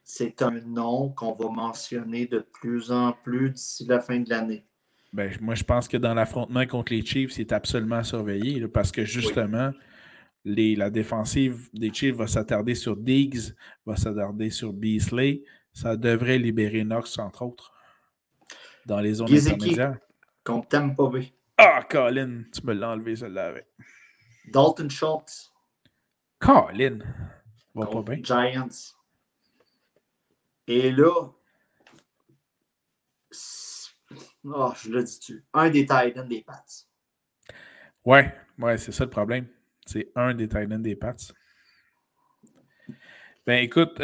C'est un nom qu'on va mentionner de plus en plus d'ici la fin de l'année. Ben, moi, je pense que dans l'affrontement contre les Chiefs, c'est absolument surveillé là, parce que justement, la défensive des Chiefs va s'attarder sur Diggs, va s'attarder sur Beasley. Ça devrait libérer Knox, entre autres, dans les zones intermédiaires. Contre Tampa Bay. Ah, Colin, tu me l'as enlevé, celle-là. Avec. Dalton Schultz. Colin, va pas bien. Giants. Et là, je l'ai dit-tu, un des Titans des Pats. Ouais, c'est ça le problème. C'est un des Titans des Pats. Ben écoute,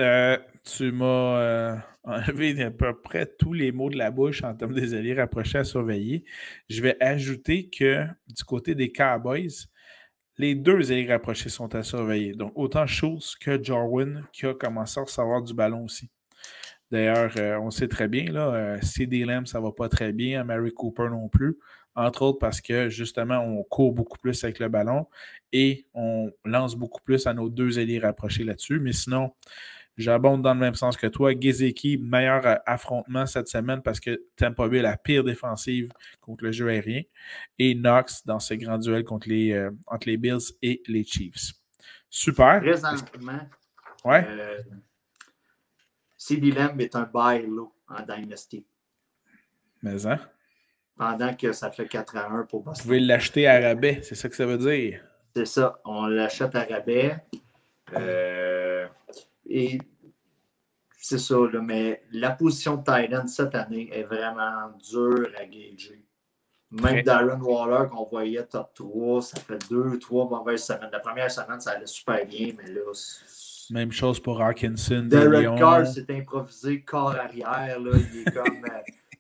tu m'as enlevé à peu près tous les mots de la bouche en termes des alliés rapprochés à surveiller. Je vais ajouter que du côté des Cowboys, les 2 alliés rapprochés sont à surveiller. Donc, autant Schultz que Jarwin qui a commencé à recevoir du ballon aussi. D'ailleurs, on sait très bien, là, C.D. Lamb, ça ne va pas très bien, Amari Cooper non plus, entre autres parce que, justement, on court beaucoup plus avec le ballon et on lance beaucoup plus à nos 2 alliés rapprochés là-dessus. Mais sinon, j'abonde dans le même sens que toi. Gesicki, meilleur affrontement cette semaine parce que Tampa Bay est la pire défensive contre le jeu aérien. Et Knox dans ce grand duel contre entre les Bills et les Chiefs. Super. Présentement, ouais. C.D. Lamb est un buy low en Dynasty. Mais hein? Pendant que ça fait 4-1 pour Boston. Vous pouvez l'acheter à rabais, c'est ça que ça veut dire. C'est ça, on l'achète à rabais. Et c'est ça, là, mais la position de Titan cette année est vraiment dure à gager. Même Darren Waller, qu'on voyait top 3, ça fait 2-3 mauvaises semaines. La première semaine, ça allait super bien, mais là... Même chose pour Hawkinson. Derek Carr s'est improvisé corps arrière. Là.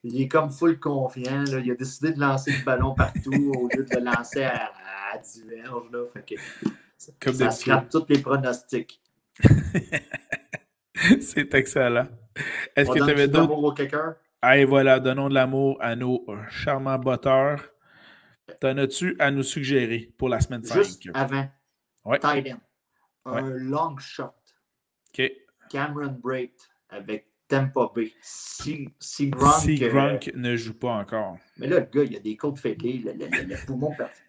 Il est comme full confiant. Là. Il a décidé de lancer le ballon partout au lieu de le lancer à 10 verges. Là. Fait que ça scrape tous les pronostics. C'est excellent. Est-ce que tu avais d'autres amour au kicker? Allez, voilà, donnons de l'amour à nos charmants botteurs. T'en as-tu à nous suggérer pour la semaine 5? Juste avant, tight end. Un long shot. OK. Cameron Brate avec Tampa Bay. Si Gronk ne joue pas encore. Mais là, le gars, il a des côtes fêlées, le poumon parfait.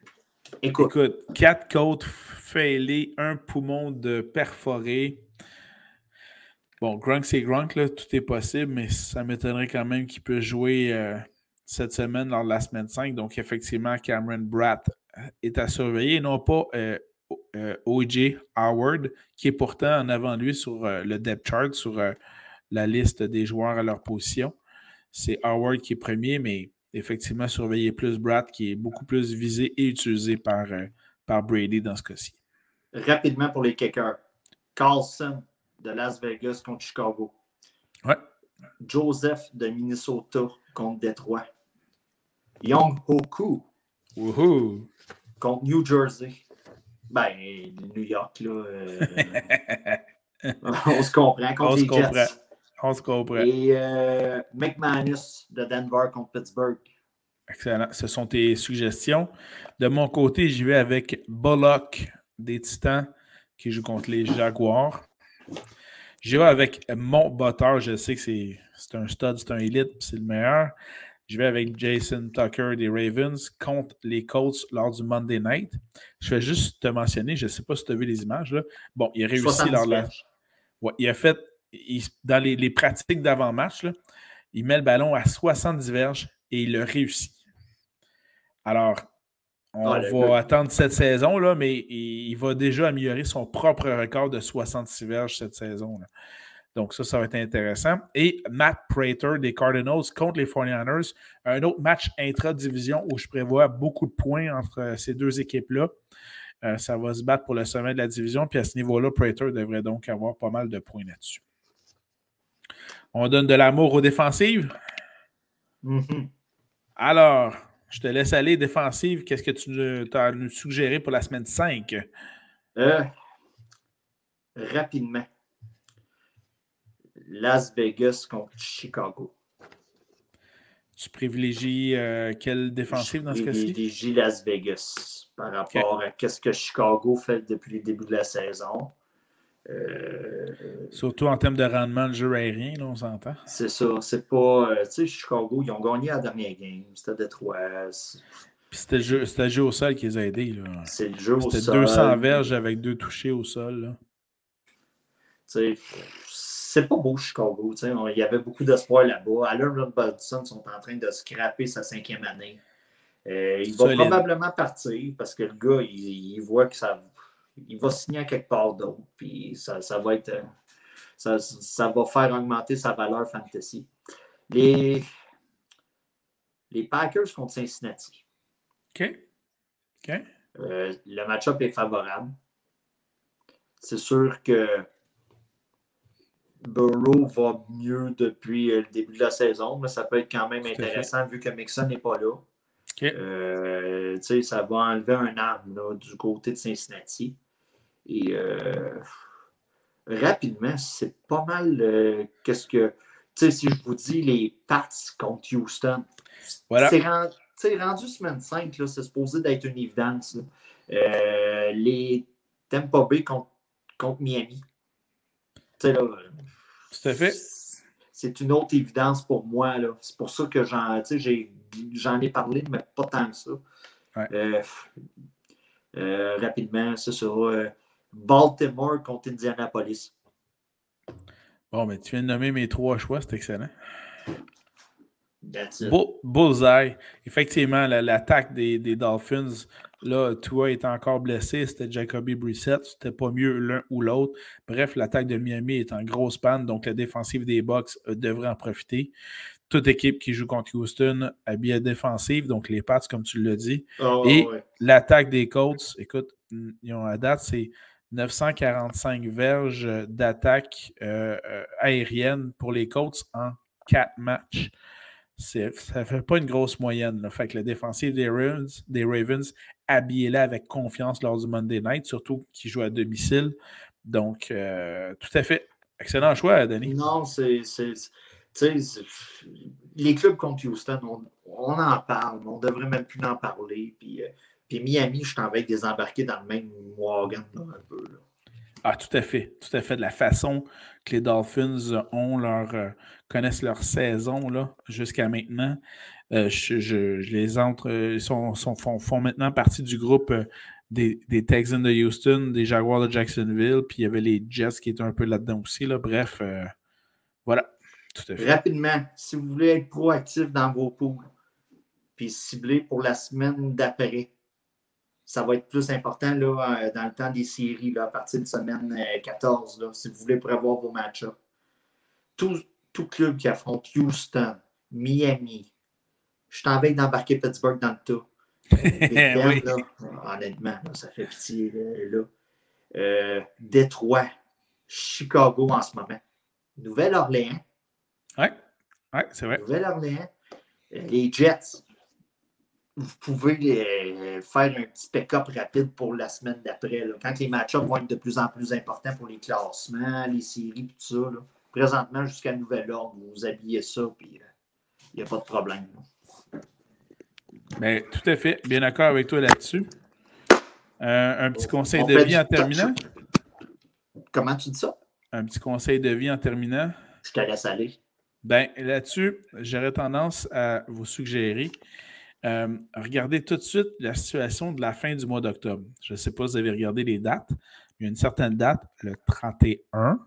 Écoute, 4 côtes fêlées, un poumon de perforé. Bon, Gronk, c'est Gronk, là, tout est possible, mais ça m'étonnerait quand même qu'il puisse jouer cette semaine lors de la semaine 5. Donc, effectivement, Cameron Brate est à surveiller, non pas O.J. Howard, qui est pourtant en avant de lui sur le depth chart, sur la liste des joueurs à leur position. C'est Howard qui est premier, mais effectivement, surveiller plus Brate, qui est beaucoup plus visé et utilisé par Brady dans ce cas-ci. Rapidement pour les kickers. Carlson de Las Vegas contre Chicago. Ouais. Joseph de Minnesota contre Détroit. Young Hoku contre New Jersey. Ben, New York, là. On se comprend contre les Jets. On se comprend. Et McManus de Denver contre Pittsburgh. Excellent. Ce sont tes suggestions. De mon côté, j'y vais avec Bullock des Titans qui joue contre les Jaguars. J'y vais avec mon botteur. Je sais que c'est un stud, c'est un élite, c'est le meilleur. Je vais avec Jason Tucker des Ravens contre les Colts lors du Monday Night. Je vais juste te mentionner, je ne sais pas si tu as vu les images. Là. Bon, il a réussi lors de la... Ouais, il a fait, dans les pratiques d'avant-match, là, il met le ballon à 70 verges et il a réussi. Alors, on va attendre cette saison, là, mais il va déjà améliorer son propre record de 66 verges cette saison. Là. Donc, ça va être intéressant. Et Matt Prater des Cardinals contre les 49ers. Un autre match intra-division où je prévois beaucoup de points entre ces deux équipes-là. Ça va se battre pour le sommet de la division. Puis à ce niveau-là, Prater devrait donc avoir pas mal de points là-dessus. On donne de l'amour aux défensives. Mm-hmm. Alors, je te laisse aller, défensive. Qu'est-ce que tu as à nous suggérer pour la semaine 5? Rapidement. Las Vegas contre Chicago. Tu privilégies quelle défensive dans ce cas-ci? Je privilégie Las Vegas par rapport à ce que Chicago fait depuis le début de la saison. Surtout en termes de rendement de jeu aérien, là, on s'entend. C'est ça. C'est pas... tu sais, Chicago, ils ont gagné la dernière game. C'était Détroit. Puis c'était le jeu au sol qui les a aidés. Là. C'est le jeu au sol. C'était 200 verges avec 2 touchés au sol. Là. Tu sais, c'est pas beau, Chicago. Il y avait beaucoup d'espoir là-bas. Allen Robinson sont en train de scraper sa 5e année. Il va probablement partir parce que le gars, il voit que il va signer à quelque part d'autre. Puis ça va être. Ça va faire augmenter sa valeur fantasy. Les Packers contre Cincinnati. OK. Le match-up est favorable. C'est sûr que Burrow va mieux depuis le début de la saison, mais ça peut être quand même intéressant vu que Mixon n'est pas là. Okay. Ça va enlever un arme là, du côté de Cincinnati. Et rapidement, c'est pas mal qu'est-ce que... si je vous dis les Pats contre Houston, voilà. C'est rendu semaine 5, là, c'est supposé d'être une évidence. Les Tampa Bay contre Miami. Là, tout à fait. C'est une autre évidence pour moi. Là. C'est pour ça que j'en ai parlé, mais pas tant que ça. Ouais. Rapidement, c'est ça. Baltimore contre Indianapolis. Bon, mais tu viens de nommer mes 3 choix, c'est excellent. Bullseye. Effectivement, l'attaque des Dolphins, là, Tua est encore blessé, c'était Jacoby Brissett, c'était pas mieux l'un ou l'autre. Bref, l'attaque de Miami est en grosse panne, donc la défensive des Bucs devrait en profiter. toute équipe qui joue contre Houston a bien défensive, donc les Pats, comme tu l'as dit. Oh, et ouais. l'attaque des Colts, écoute, ils ont à date, c'est 945 verges d'attaque aérienne pour les Colts en 4 matchs. Ça ne fait pas une grosse moyenne. Là. Fait que la défensive des Ravens habillée là avec confiance lors du Monday Night, surtout qu'ils jouent à domicile. Donc, tout à fait. Excellent choix, Denis. Non, les clubs contre Houston, on en parle, mais on devrait même plus en parler. Puis Miami, je t'en vais désembarquer dans le même wagon là, un peu. Là. Ah, tout à fait. Tout à fait. De la façon que les Dolphins connaissent leur saison là, jusqu'à maintenant. Je les entre. Ils font maintenant partie du groupe des Texans de Houston, des Jaguars de Jacksonville, puis il y avait les Jets qui étaient un peu là-dedans aussi. Là. Bref, voilà. Tout à fait. Rapidement, si vous voulez être proactif dans vos poules, puis cibler pour la semaine d'après, ça va être plus important là, dans le temps des séries, là, à partir de semaine 14, là, si vous voulez prévoir vos match-ups. Tout club qui affronte Houston, Miami, je t'en vais d'embarquer Pittsburgh dans le tas. Big Ben, oui. Là, honnêtement, là, ça fait pitié. Détroit, Chicago en ce moment. Nouvelle-Orléans. Oui, c'est vrai. Nouvelle-Orléans. Les Jets. Vous pouvez faire un petit pick-up rapide pour la semaine d'après. Quand les match-ups vont être de plus en plus importants pour les classements, les séries, tout ça. Là. Présentement, jusqu'à nouvel ordre, vous habillez ça, puis il n'y a pas de problème. Ben, tout à fait. Bien d'accord avec toi là-dessus. Un petit conseil de vie en terminant. Comment tu dis ça? Un petit conseil de vie en terminant. Je te laisse aller. Ben, là-dessus, j'aurais tendance à vous suggérer regardez tout de suite la situation de la fin du mois d'octobre. Je ne sais pas si vous avez regardé les dates. Il y a une certaine date, le 31.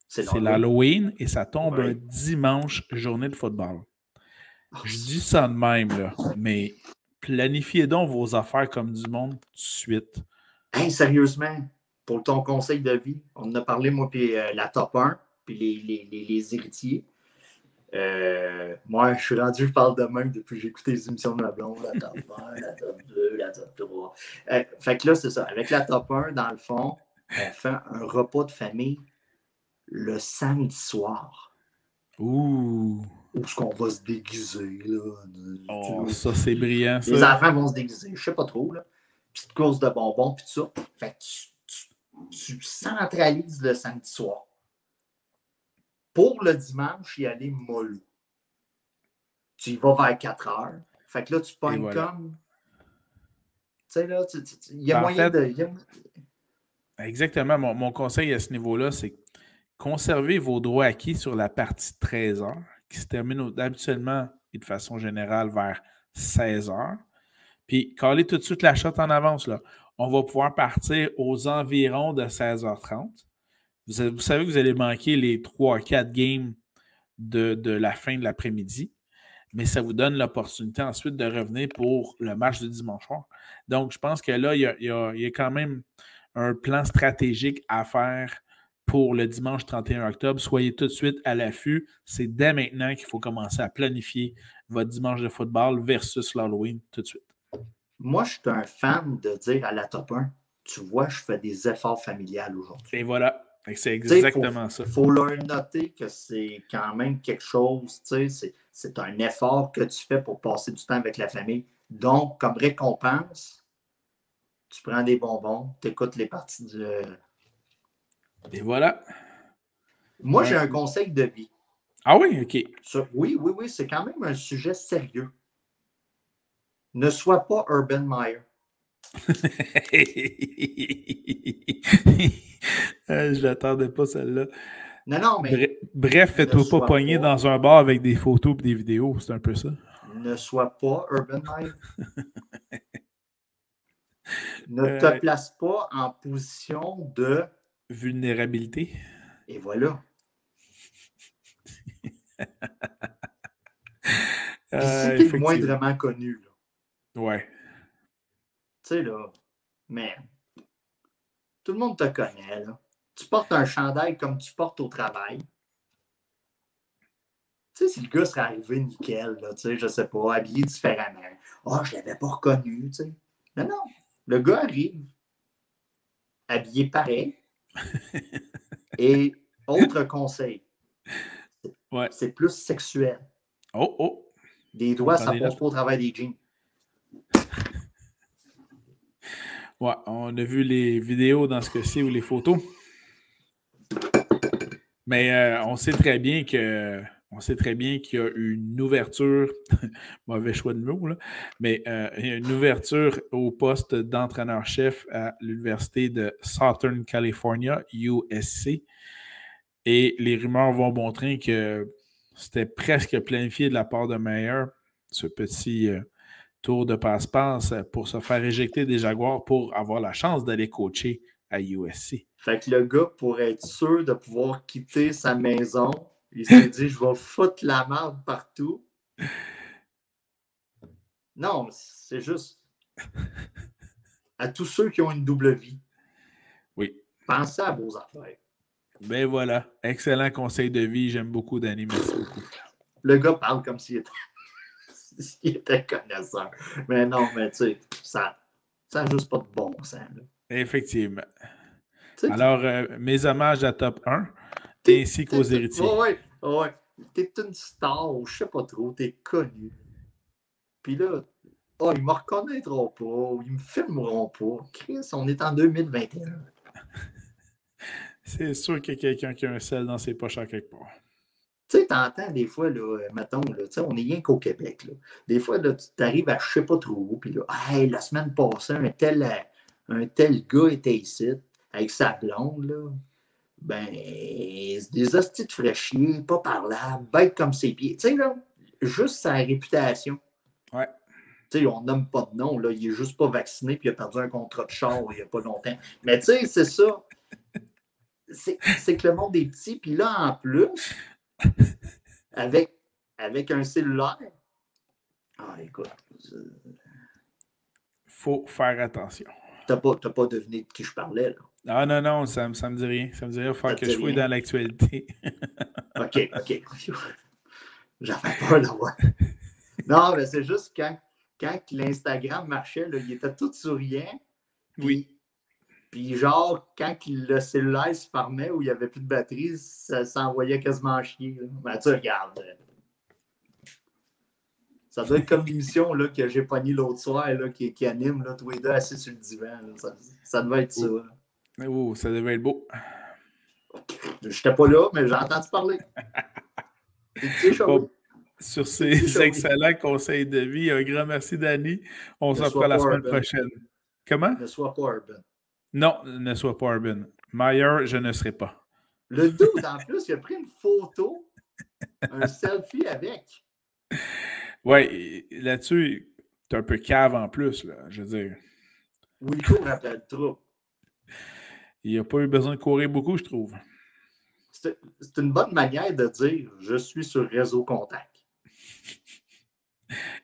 C'est l'Halloween et ça tombe un dimanche, journée de football. Je dis ça de même, là, mais planifiez donc vos affaires comme du monde tout de suite. Hey, sérieusement, pour ton conseil de vie, on en a parlé, moi, puis la top 1, puis les héritiers. Moi, je suis rendu, je parle de même depuis que j'ai écouté les émissions de la blonde, la top 1, la top 2, la top 3. Fait que là, c'est ça. Avec la top 1, dans le fond, on fait un repas de famille le samedi soir. Ouh! Où est-ce qu'on va se déguiser, là? Oh, ça, c'est brillant, ça. Les enfants vont se déguiser, je sais pas trop, là. Petite course de bonbons, puis tout ça. Fait que tu centralises le samedi soir. Pour le dimanche, y aller mollo. Tu y vas vers 4 heures. Fait que là, tu pognes comme... Tu sais, là, il y a moyen de... Exactement. Mon conseil à ce niveau-là, c'est conserver vos droits acquis sur la partie 13 heures, qui se termine habituellement et de façon générale vers 16 heures. Puis, caler tout de suite la shot en avance. Là. On va pouvoir partir aux environs de 16h30. Vous savez que vous allez manquer les 3-4 games de la fin de l'après-midi, mais ça vous donne l'opportunité ensuite de revenir pour le match de dimanche soir. Donc, je pense que là, il y a quand même un plan stratégique à faire pour le dimanche 31 octobre. Soyez tout de suite à l'affût. C'est dès maintenant qu'il faut commencer à planifier votre dimanche de football versus l'Halloween tout de suite. Moi, je suis un fan de dire à la top 1, tu vois, je fais des efforts familiales aujourd'hui. Et voilà. C'est exactement ça. Il faut leur noter que c'est quand même quelque chose, c'est un effort que tu fais pour passer du temps avec la famille. Donc, comme récompense, tu prends des bonbons, tu écoutes les parties du... Et voilà. Moi, j'ai un conseil de vie. Ah oui? OK. Oui, c'est quand même un sujet sérieux. Ne sois pas Urban Meyer. Je l'attendais pas, celle-là. Non, mais... Bref, faites-toi pas pogner dans un bar avec des photos et des vidéos. C'est un peu ça. Ne sois pas Urban Meyer. Ne te place pas en position de... vulnérabilité. Et voilà. Puis si t'es moindrement connu, là. Ouais. Tu sais, là, mais tout le monde te connaît, là. Tu portes un chandail comme tu portes au travail. Tu sais, si le gars serait arrivé nickel, là, tu sais, je sais pas, habillé différemment. Ah, je l'avais pas reconnu, tu sais. Non, non. Le gars arrive, habillé pareil. Et autre conseil, Ouais. c'est plus sexuel. Oh! Des doigts, ça passe pas au travers des jeans. Ouais, on a vu les vidéos dans ce cas-ci ou les photos. Mais on sait très bien qu'il y a une ouverture, mauvais choix de mots, là, mais il y a une ouverture au poste d'entraîneur-chef à l'Université de Southern California, USC. Et les rumeurs vont montrer que c'était presque planifié de la part de Meyer, ce petit tour de passe-passe pour se faire éjecter des Jaguars pour avoir la chance d'aller coacher à USC. Fait que le gars, pour être sûr de pouvoir quitter sa maison, il s'est dit, je vais foutre la merde partout. Non, c'est juste à tous ceux qui ont une double vie. Oui. Pensez à vos affaires. Ben voilà. Excellent conseil de vie. J'aime beaucoup, Danny. Merci beaucoup. Le gars parle comme s'il était connaisseur. Mais non, mais tu sais, ça n'a juste pas de bon sens. Là. Effectivement. Alors, mes hommages à Top 1 ainsi qu'aux héritiers. Oui. T'es une star, je sais pas trop, t'es connu. Puis là, ils me reconnaîtront pas, ils me filmeront pas. Chris, on est en 2021. C'est sûr qu'il y a quelqu'un qui a un sel dans ses poches à quelque part. Tu sais, t'entends des fois, là, mettons, là, on n'est rien qu'au Québec. Là. Des fois, là, tu t'arrives à je sais pas trop où, puis là, hey, la semaine passée, un tel gars était ici, avec sa blonde, là. Ben, c'est des hosties de fraîchiers, pas parlables, bêtes comme ses pieds. Tu sais, là, juste sa réputation. Ouais. Tu sais, on nomme pas de nom, là. Il est juste pas vacciné, puis il a perdu un contrat de char il y a pas longtemps. Mais tu sais, c'est ça. C'est que le monde est petit, puis là, en plus, avec un cellulaire, écoute. Faut faire attention. T'as pas deviné de qui je parlais, là. Ah non, ça me dit rien. Ça me dit rien. Il faut que je fouille dans l'actualité. OK. J'avais peur d'avoir. Non, mais c'est juste quand l'Instagram marchait, là, il était tout souriant. Oui. Puis genre, quand le cellulaire se fermait où il n'y avait plus de batterie, ça s'envoyait quasiment chier. Là. Ben, tu regardes. Ça doit être comme l'émission là, que j'ai pognée l'autre soir là, qui anime là, tous les deux assis sur le divan. Là. Ça devait être ça. Oh, ça devait être beau. Je n'étais pas là, mais j'ai entendu parler. Bon, sur ces excellents conseils de vie, un grand merci, Danny. On se reprend la semaine prochaine. Comment? Ne sois pas urban. Non, ne sois pas urban. Meyer, je ne serai pas. Le dude, en plus, il a pris une photo, un selfie avec. Oui, là-dessus, t'es un peu cave en plus, là, je veux dire. Oui, il court après le trou. Il n'a pas eu besoin de courir beaucoup, je trouve. C'est une bonne manière de dire « je suis sur Réseau Contact ».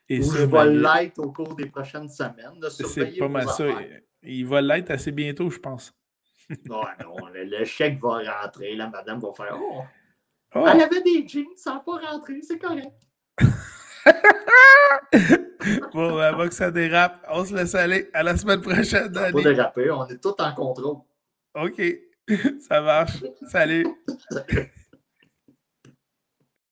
Et je vais l'être au cours des prochaines semaines. C'est pas mal ça. Il va l'être assez bientôt, je pense. Non, le chèque va rentrer. La madame va faire « Oh, elle avait des jeans, ça n'a pas rentré, c'est correct. » Bon, avant que ça dérape, on se laisse aller. À la semaine prochaine, Danny. Pas déraper, on est tous en contrôle. OK, ça marche. Salut.